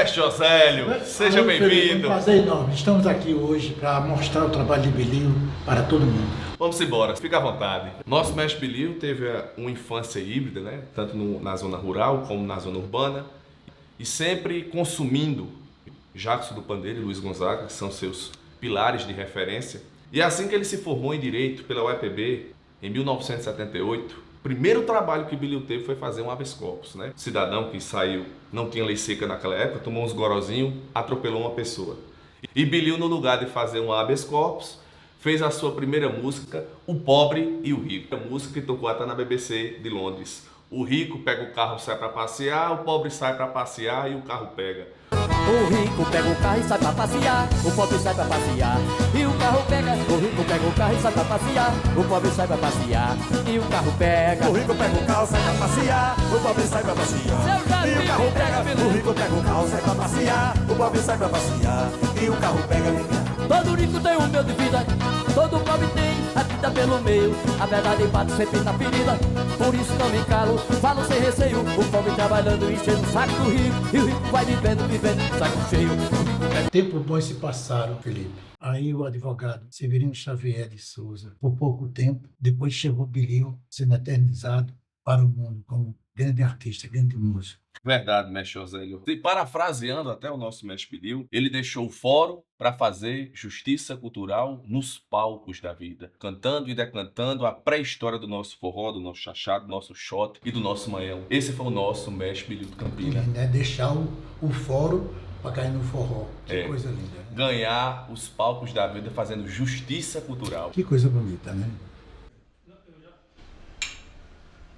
Mestre Josélio, seja bem-vindo. Um prazer enorme. Estamos aqui hoje para mostrar o trabalho de Bilio para todo mundo. Vamos embora, fica à vontade. Nosso mestre Bilio teve uma infância híbrida, né? Tanto na zona rural como na zona urbana, e sempre consumindo Jacques do Pandeiro e Luiz Gonzaga, que são seus pilares de referência. E assim que ele se formou em Direito pela UEPB, em 1978, o primeiro trabalho que Bilio teve foi fazer um habeas corpus, né? Cidadão que saiu, não tinha lei seca naquela época, tomou uns gorozinhos, atropelou uma pessoa. E Bilio, no lugar de fazer um habeas corpus, fez a sua primeira música, O Pobre e o Rico. A música que tocou até na BBC de Londres. O rico pega o carro e sai para passear, o pobre sai para passear e o carro pega. O rico pega o carro e sai pra passear, o pobre sai pra passear, e o carro pega. O rico pega o carro e sai pra passear, o pobre sai pra passear, e o carro pega. O rico pega o carro, sai pra passear, o pobre sai pra passear, e o carro pega. O rico pega o carro, sai pra passear, o pobre sai pra passear, e o carro pega. Todo rico tem um meio de vida, todo pobre tem a vida pelo meio. A verdade bate sempre na ferida, por isso não me calo, falo sem receio. O pobre trabalhando, enchendo o saco do rico, e o rico vai vivendo, saco cheio. Tempos bons se passaram, Felipe. Aí o advogado Severino Xavier de Souza, por pouco tempo, depois chegou Bilio sendo eternizado para o mundo como grande artista, grande músico. Verdade, mestre Josélio. E parafraseando até o nosso mestre Bilio, ele deixou o fórum para fazer justiça cultural nos palcos da vida, cantando e decantando a pré-história do nosso forró, do nosso chachado, do nosso shot e do nosso manhão. Esse foi o nosso mestre Bilio de Campina. Né? Deixar o fórum para cair no forró. Que coisa linda. Né? Ganhar os palcos da vida fazendo justiça cultural. Que coisa bonita, né?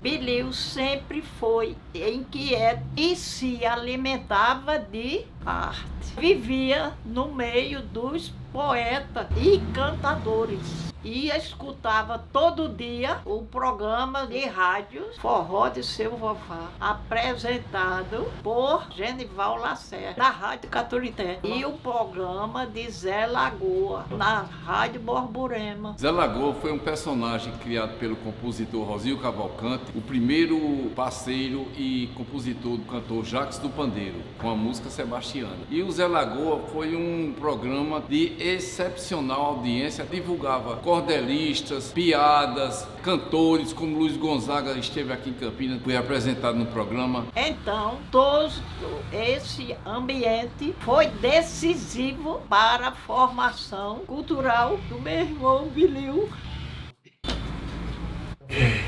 Bilio sempre foi inquieto e se alimentava de arte. Vivia no meio dos poetas e cantadores. E escutava todo dia o programa de rádio Forró de Seu Vová, apresentado por Genival Lacerda, na Rádio Caturité. E o programa de Zé Lagoa, na Rádio Borborema. Zé Lagoa foi um personagem criado pelo compositor Rosil Cavalcante, o primeiro parceiro e compositor do cantor Jacques do Pandeiro, com a música Sebastiana. E o Zé Lagoa foi um programa de excepcional audiência, divulgava cordelistas, piadas, cantores, como Luiz Gonzaga esteve aqui em Campinas, foi apresentado no programa. Então, todo esse ambiente foi decisivo para a formação cultural do meu irmão Bilio.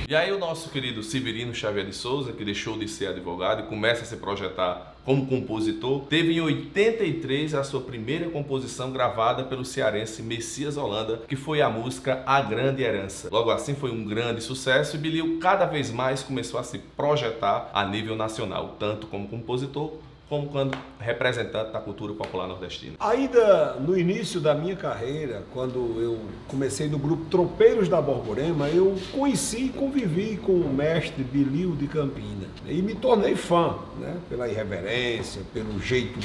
E aí o nosso querido Severino Xavier de Souza, que deixou de ser advogado e começa a se projetar como compositor, teve em 83 a sua primeira composição gravada pelo cearense Messias Holanda, que foi a música A Grande Herança. Logo assim foi um grande sucesso e Bilio cada vez mais começou a se projetar a nível nacional, tanto como compositor como quando representante da cultura popular nordestina. Ainda no início da minha carreira, quando eu comecei no grupo Tropeiros da Borborema, eu conheci e convivi com o mestre Bilio de Campina. E me tornei fã, né? Pela irreverência, pelo jeito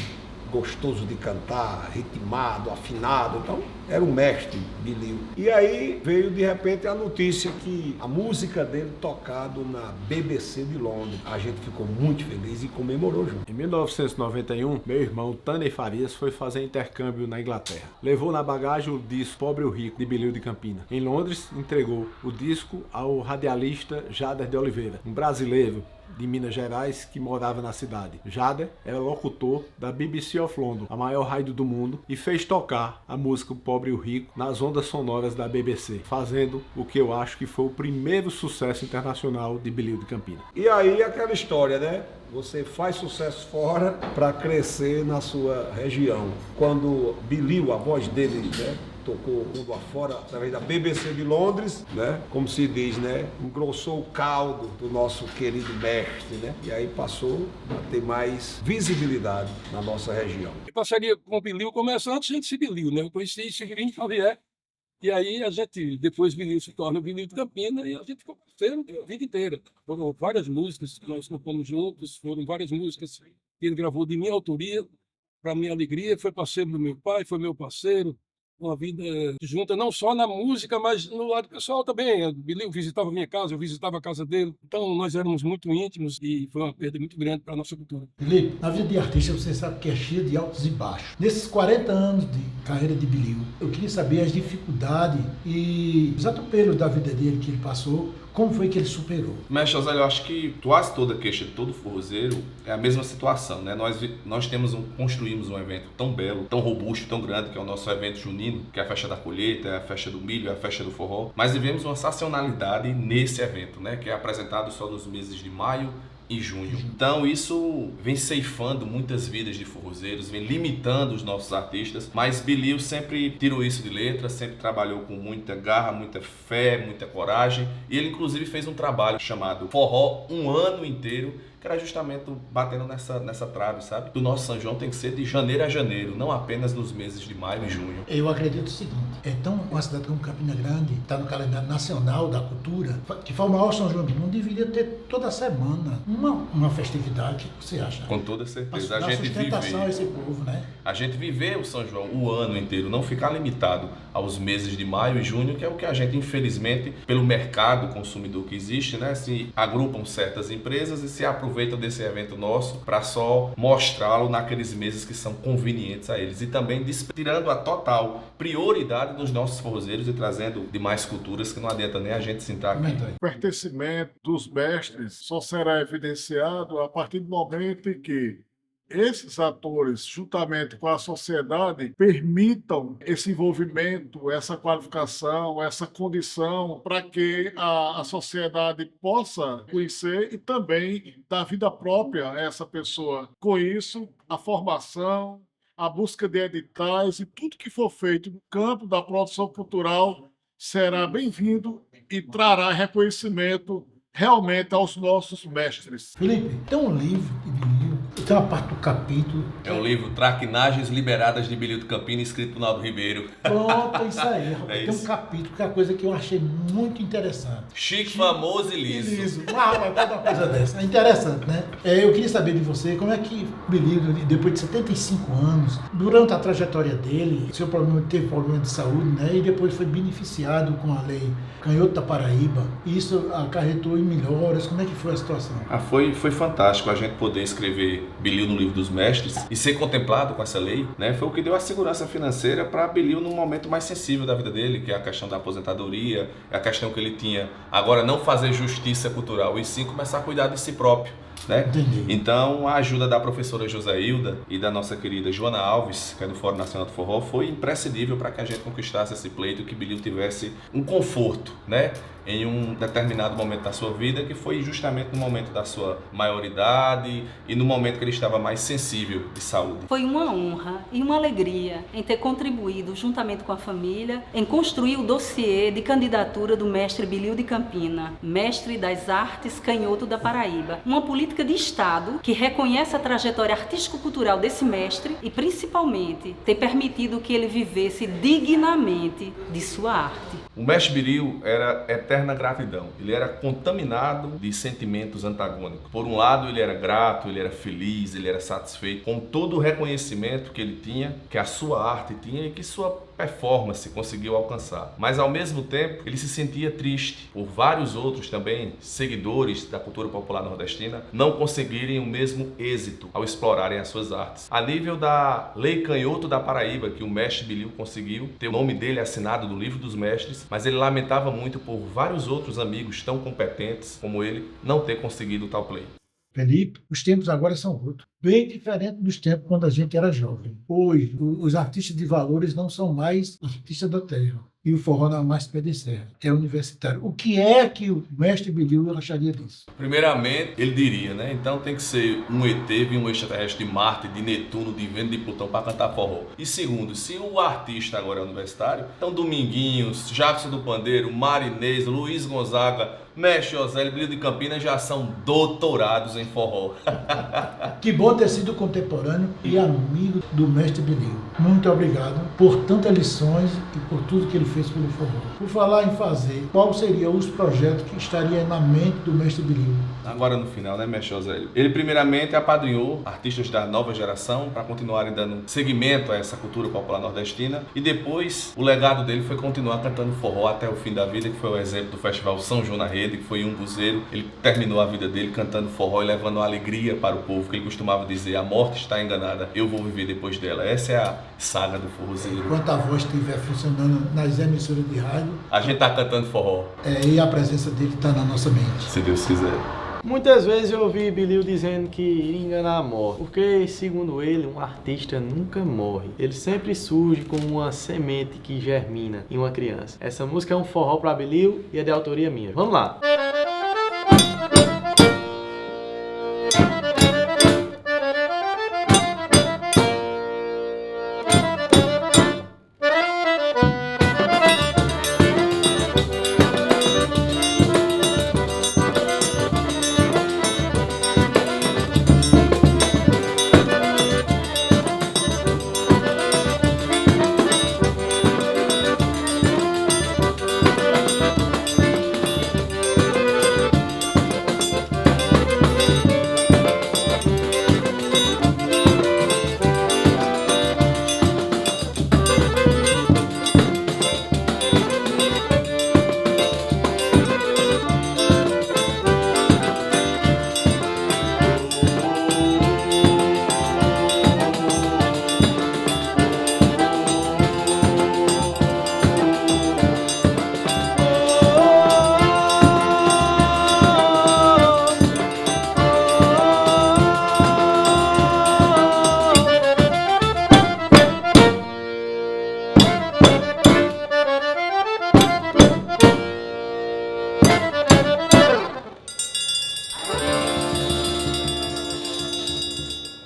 gostoso de cantar, ritmado, afinado. Então, era o mestre Bilio. E aí veio de repente a notícia que a música dele tocado na BBC de Londres. A gente ficou muito feliz e comemorou junto. Em 1991, meu irmão Tâney Farias foi fazer intercâmbio na Inglaterra. Levou na bagagem o disco Pobre e o Rico, de Bilio de Campina. Em Londres, entregou o disco ao radialista Jader de Oliveira, um brasileiro de Minas Gerais que morava na cidade. Jader era locutor da BBC of London, a maior rádio do mundo, e fez tocar a música O Pobre e o Rico nas ondas sonoras da BBC, fazendo o que eu acho que foi o primeiro sucesso internacional de Bilio de Campina. E aí aquela história, né? Você faz sucesso fora para crescer na sua região. Quando Bilio, a voz dele, né, tocou mundo afora através da BBC de Londres, né? Como se diz, né? Engrossou o caldo do nosso querido mestre, né? E aí passou a ter mais visibilidade na nossa região. Eu passaria com o Bilio, começou antes de ser Bilio, né? Eu conheci Severino Xavier, e aí a gente, depois Bilio se torna o Bilio de Campina, e a gente ficou parceiro a vida inteira. Foram várias músicas que nós compomos juntos, foram várias músicas que ele gravou de minha autoria, para minha alegria, foi parceiro do meu pai, foi meu parceiro. uma vida junta, não só na música, mas no lado pessoal também. O Billy visitava a minha casa, eu visitava a casa dele. Então, nós éramos muito íntimos e foi uma perda muito grande para a nossa cultura. Felipe, na vida de artista você sabe que é cheia de altos e baixos. Nesses 40 anos de carreira de Billy, eu queria saber as dificuldades e os atropelos da vida dele que ele passou. Como foi que ele superou? Mestre José, eu acho que quase toda queixa de todo forrozeiro é a mesma situação, né? Nós construímos um evento tão belo, tão robusto, tão grande, que é o nosso evento junino, que é a festa da colheita, é a festa do milho, é a festa do forró, mas vivemos uma sazonalidade nesse evento, né? Que é apresentado só nos meses de maio e junho. Então isso vem ceifando muitas vidas de forrozeiros, vem limitando os nossos artistas, mas Billy sempre tirou isso de letra, sempre trabalhou com muita garra, muita fé, muita coragem, e ele inclusive fez um trabalho chamado Forró um Ano Inteiro, que era justamente batendo nessa trave, sabe? Do nosso São João tem que ser de janeiro a janeiro, não apenas nos meses de maio e junho. Eu acredito o seguinte, então uma cidade como Campina Grande está no calendário nacional da cultura, que foi o maior São João do mundo, deveria ter toda semana uma festividade, o que você acha? Com toda certeza. Para sustentação a esse povo, né? A gente viver o São João o ano inteiro, não ficar limitado aos meses de maio e junho, que é o que a gente, infelizmente, pelo mercado consumidor que existe, né? Se agrupam certas empresas e se aproveitam desse evento nosso para só mostrá-lo naqueles meses que são convenientes a eles, e também tirando a total prioridade dos nossos forrozeiros e trazendo demais culturas que não adianta nem a gente sentar aqui. O pertencimento dos mestres só será evidenciado a partir do momento em que esses atores, juntamente com a sociedade, permitam esse envolvimento, essa qualificação, essa condição para que a sociedade possa conhecer e também dar vida própria a essa pessoa. Com isso, a formação, a busca de editais e tudo que for feito no campo da produção cultural será bem-vindo e trará reconhecimento realmente aos nossos mestres. Felipe, tem um livro de Billy, tem uma parte do capítulo. É um livro Traquinagens Liberadas de Billy do Campina, escrito por Naldo Ribeiro. Pronto, é isso aí. Tem isso. um capítulo que é uma coisa que eu achei muito interessante. Chique, famoso e liso. Rapaz, pode uma coisa dessa. É interessante, né? Eu queria saber de você, como é que Billy, depois de 75 anos, durante a trajetória dele, teve problema de saúde, né? E depois foi beneficiado com a lei Canhoto da Paraíba. E isso acarretou em melhoras. Como é que foi a situação? Foi fantástico a gente poder escrever Billy no Livro dos Mestres e ser contemplado com essa lei, né? Foi o que deu a segurança financeira para Billy num momento mais sensível da vida dele, que é a questão da aposentadoria, é a questão que ele tinha agora não fazer justiça cultural e sim começar a cuidar de si próprio, né? Então a ajuda da professora Josailda e da nossa querida Joana Alves, que é do Fórum Nacional do Forró, foi imprescindível para que a gente conquistasse esse pleito, que Billy tivesse um conforto, né? Em um determinado momento da sua vida, que foi justamente no momento da sua maioridade e no momento que ele estava mais sensível de saúde. Foi uma honra e uma alegria em ter contribuído, juntamente com a família, em construir o dossiê de candidatura do mestre Billy de Campina, mestre das artes Canhoto da Paraíba. Uma política de Estado que reconhece a trajetória artístico-cultural desse mestre e, principalmente, ter permitido que ele vivesse dignamente de sua arte. O mestre Billy era eterna gratidão. Ele era contaminado de sentimentos antagônicos. Por um lado, ele era grato, ele era feliz, ele era satisfeito com todo o reconhecimento que ele tinha, que a sua arte tinha e que sua performance conseguiu alcançar. Mas, ao mesmo tempo, ele se sentia triste por vários outros também seguidores da cultura popular nordestina não conseguirem o mesmo êxito ao explorarem as suas artes. A nível da Lei Canhoto da Paraíba, que o mestre Billy conseguiu ter o nome dele assinado no Livro dos Mestres, mas ele lamentava muito por vários outros amigos tão competentes como ele não ter conseguido tal play. Felipe, os tempos agora são outros. Bem diferente dos tempos quando a gente era jovem. Hoje, os artistas de valores não são mais artistas da terra. E o forró não é mais pé de serra, é universitário. O que é que o mestre Billy acharia disso? Primeiramente, ele diria, né? Então tem que ser um ET, um extraterrestre de Marte, de Netuno, de Vênus, de Plutão para cantar forró. E segundo, se o artista agora é universitário, então Dominguinhos, Jackson do Pandeiro, Marinês, Luiz Gonzaga, Mestre José, Billy de Campina já são doutorados em forró. Que bom ter sido contemporâneo e amigo do mestre Billy. Muito obrigado por tantas lições e por tudo que ele fez pelo forró. Por falar em fazer, qual seriam os projetos que estariam na mente do mestre Bilio? Agora no final, né, mestre Josélio? Ele primeiramente apadrinhou artistas da nova geração para continuarem dando seguimento a essa cultura popular nordestina, e depois o legado dele foi continuar cantando forró até o fim da vida, que foi o exemplo do Festival São João na Rede, que foi um buzeiro. Ele terminou a vida dele cantando forró e levando alegria para o povo, que ele costumava dizer: a morte está enganada, eu vou viver depois dela. Essa é a saga do forrozeiro. Enquanto a voz estiver funcionando nas emissoras de rádio, A gente tá cantando forró, e a presença dele está na nossa mente. se Deus quiser. Muitas vezes eu ouvi Bilio dizendo que iria enganar a morte, porque, segundo ele, um artista nunca morre. Ele sempre surge como uma semente que germina em uma criança. Essa música é um forró para Bilio e é de autoria minha. Vamos lá!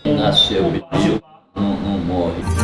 Nasceu, Bilio, não morre.